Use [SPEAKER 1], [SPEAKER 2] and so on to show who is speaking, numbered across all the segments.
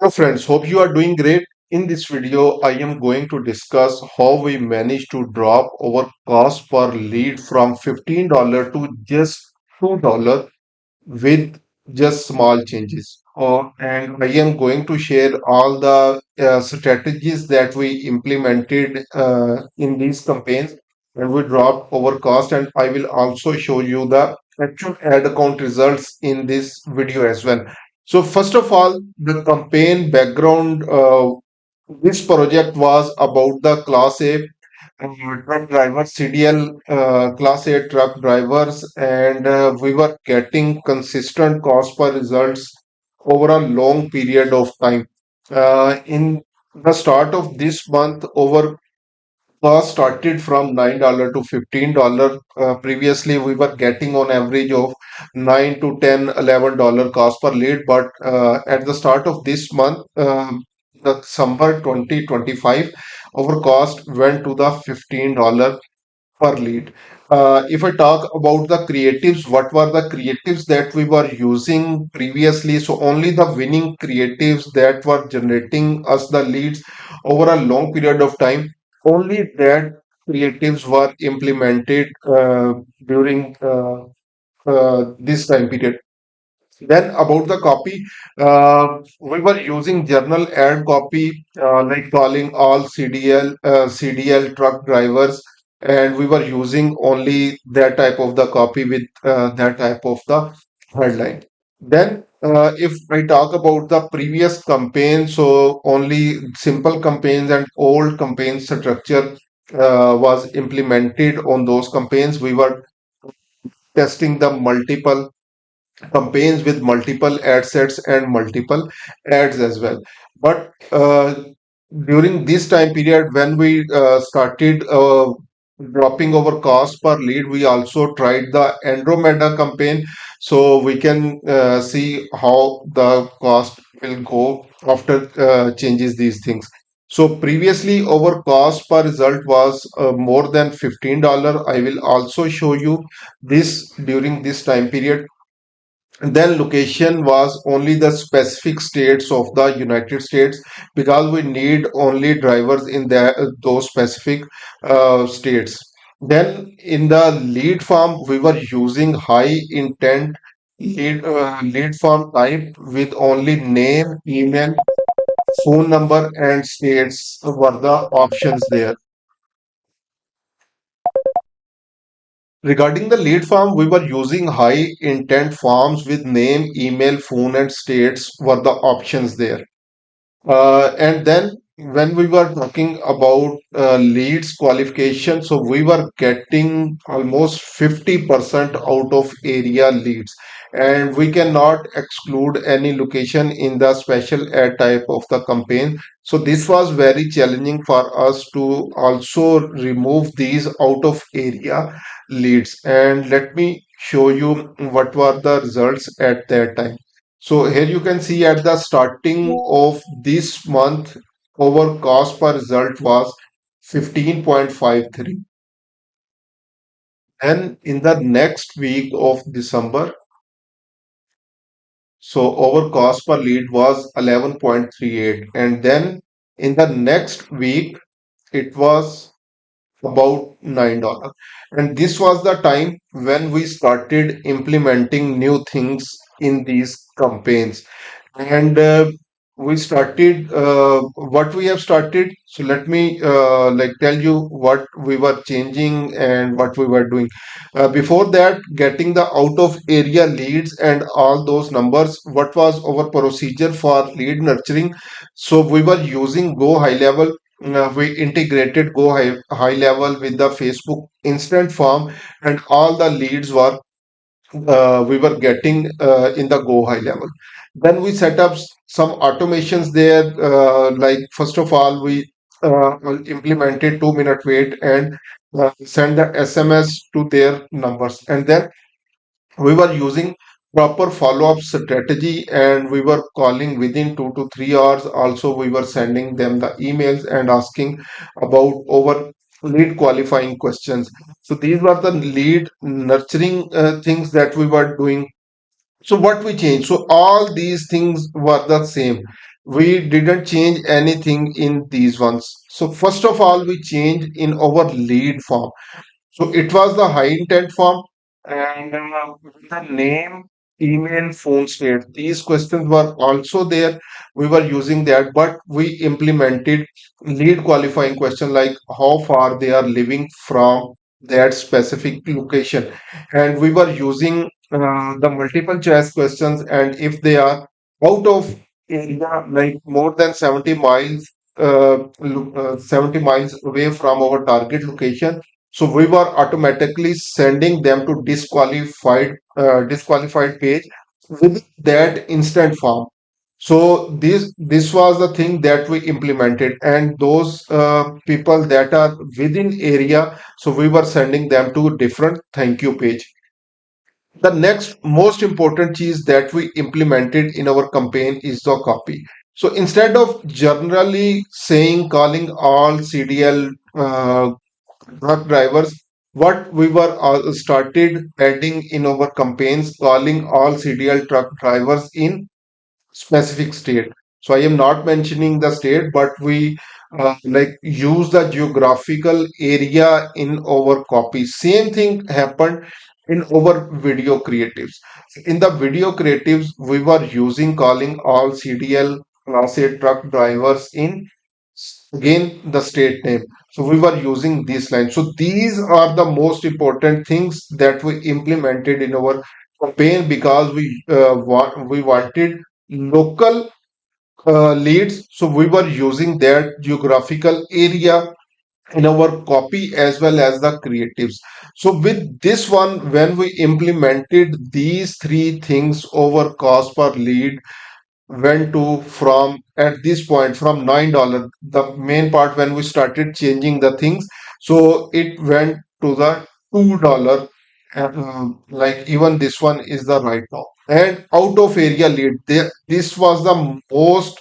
[SPEAKER 1] Hello friends, hope you are doing great. In this video, I am going to discuss how we managed to drop our cost per lead from $15 to just $2 with just small changes. And I am going to share all the strategies that we implemented in these campaigns and we dropped our cost. And I will also show you the actual ad account results in this video as well. So first of all, the campaign background. This project was about the Class A truck drivers, CDL Class A truck drivers, and we were getting consistent cost per results over a long period of time. In the start of this month, our cost started from $9 to $15. Previously, we were getting on average of 9 to 10, $11 cost per lead, but at the start of this month, the December 2025, our cost went to the $15 per lead. If I talk about the creatives, what were the creatives that we were using previously? So only the winning creatives that were generating us the leads over a long period of time, only that creatives were implemented during this time period. Then about the copy, we were using journal ad copy, like calling all CDL truck drivers, and we were using only that type of the copy with that type of the headline. Then, if I talk about the previous campaign, so only simple campaigns and old campaign structure was implemented on those campaigns. We were testing the multiple campaigns with multiple ad sets and multiple ads as well. But during this time period, when we started dropping our cost per lead, we also tried the Andromeda campaign, so we can see how the cost will go after changes these things. So previously, our cost per result was more than $15. I will also show you this during this time period. Then location was only the specific states of the United States because we need only drivers in those specific states. Then in the lead form, we were using high intent lead form type with only name, email, phone number, and states were the options there. Regarding the lead form, we were using high intent forms with name, email, phone, and states were the options there. And then when we were talking about leads qualification, so we were getting almost 50% out of area leads. And we cannot exclude any location in the special ad type of the campaign. So this was very challenging for us to also remove these out of area leads. And let me show you what were the results at that time. So here you can see at the starting of this month, our cost per result was 15.53. And in the next week of December, so our cost per lead was 11.38. And then in the next week, it was about $9. And this was the time when we started implementing new things in these campaigns. And we started what we have started. So let me like tell you what we were changing and what we were doing. Before that, getting the out of area leads and all those numbers, what was our procedure for lead nurturing? So we were using Go High Level. We integrated High Level with the Facebook instant form, and all the leads were we were getting in the Go High Level. Then we set up some automations there. Like first of all, we implemented 2 minute wait and send the SMS to their numbers, and then we were using proper follow-up strategy, and we were calling within 2 to 3 hours. Also, we were sending them the emails and asking about our lead qualifying questions. So these were the lead nurturing things that we were doing. So what we changed? So all these things were the same. we didn't change anything in these ones. So first of all, we changed in our lead form. So it was the high intent form, and the name, email, phone state. These questions were also there. We were using that, but we implemented lead qualifying question like how far they are living from that specific location. And we were using the multiple choice questions, and if they are out of area, like more than 70 miles, 70 miles away from our target location, so we were automatically sending them to disqualified page with that instant form. So this was the thing that we implemented, and those people that are within area, so we were sending them to different thank you page. The next most important cheese that we implemented in our campaign is the copy. So instead of generally saying calling all CDL truck drivers, what we were started adding in our campaigns, calling all CDL truck drivers in specific state. So I am not mentioning the state, but we like use the geographical area in our copy. Same thing happened in our video creatives. In the video creatives, we were using calling all CDL Class A truck drivers in again the state name. So we were using these lines. So these are the most important things that we implemented in our campaign because we wanted local leads. So we were using that geographical area in our copy as well as the creatives. So with this one, when we implemented these three things over cost per lead went to from at this point from $9, the main part when we started changing the things, so it went to the $2. Like even this one is the right now. And out of area lead, this was the most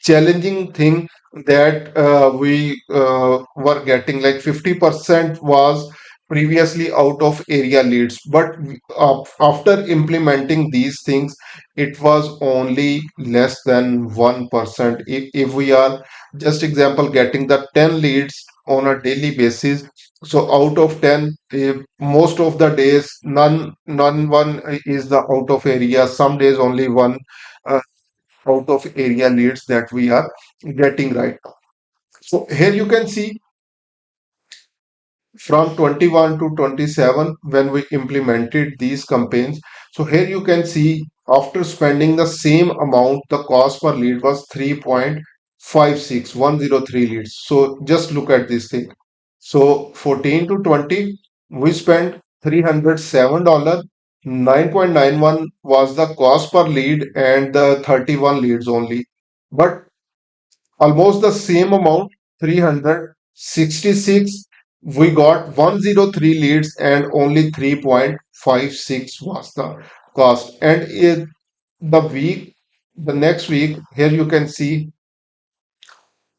[SPEAKER 1] challenging thing that we were getting. Like 50% was previously out of area leads, but after implementing these things, it was only less than 1%. If we are just example getting the 10 leads on a daily basis, so out of 10, most of the days none one is the out of area. Some days only one uh, out of area leads that we are getting right now. So here you can see from 21 to 27 when we implemented these campaigns. So here you can see after spending the same amount, the cost per lead was 3.56103 leads. So just look at this thing. So 14 to 20, we spent $307. 9.91 was the cost per lead and the 31 leads only. But almost the same amount, 366, we got 103 leads and only 3.56 was the cost. And in the next week, here you can see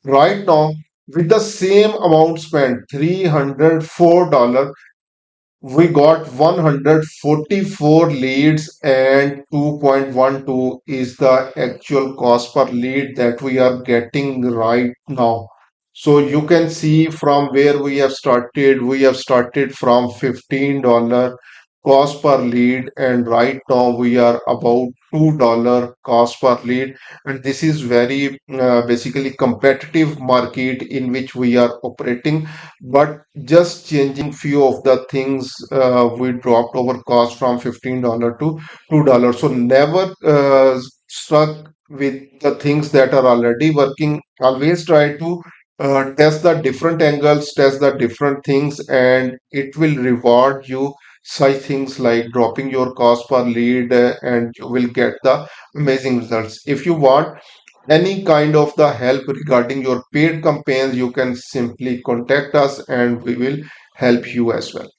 [SPEAKER 1] right now with the same amount spent, $304, we got 144 leads and 2.12 is the actual cost per lead that we are getting right now. So you can see from where we have started from $15 cost per lead, and right now we are about $2 cost per lead. And this is very basically competitive market in which we are operating, but just changing few of the things, we dropped our cost from $15 to $2. So never stuck with the things that are already working. Always try to test the different angles, test the different things, and it will reward you such things like dropping your cost per lead, and you will get the amazing results. If you want any kind of the help regarding your paid campaigns, you can simply contact us and we will help you as well.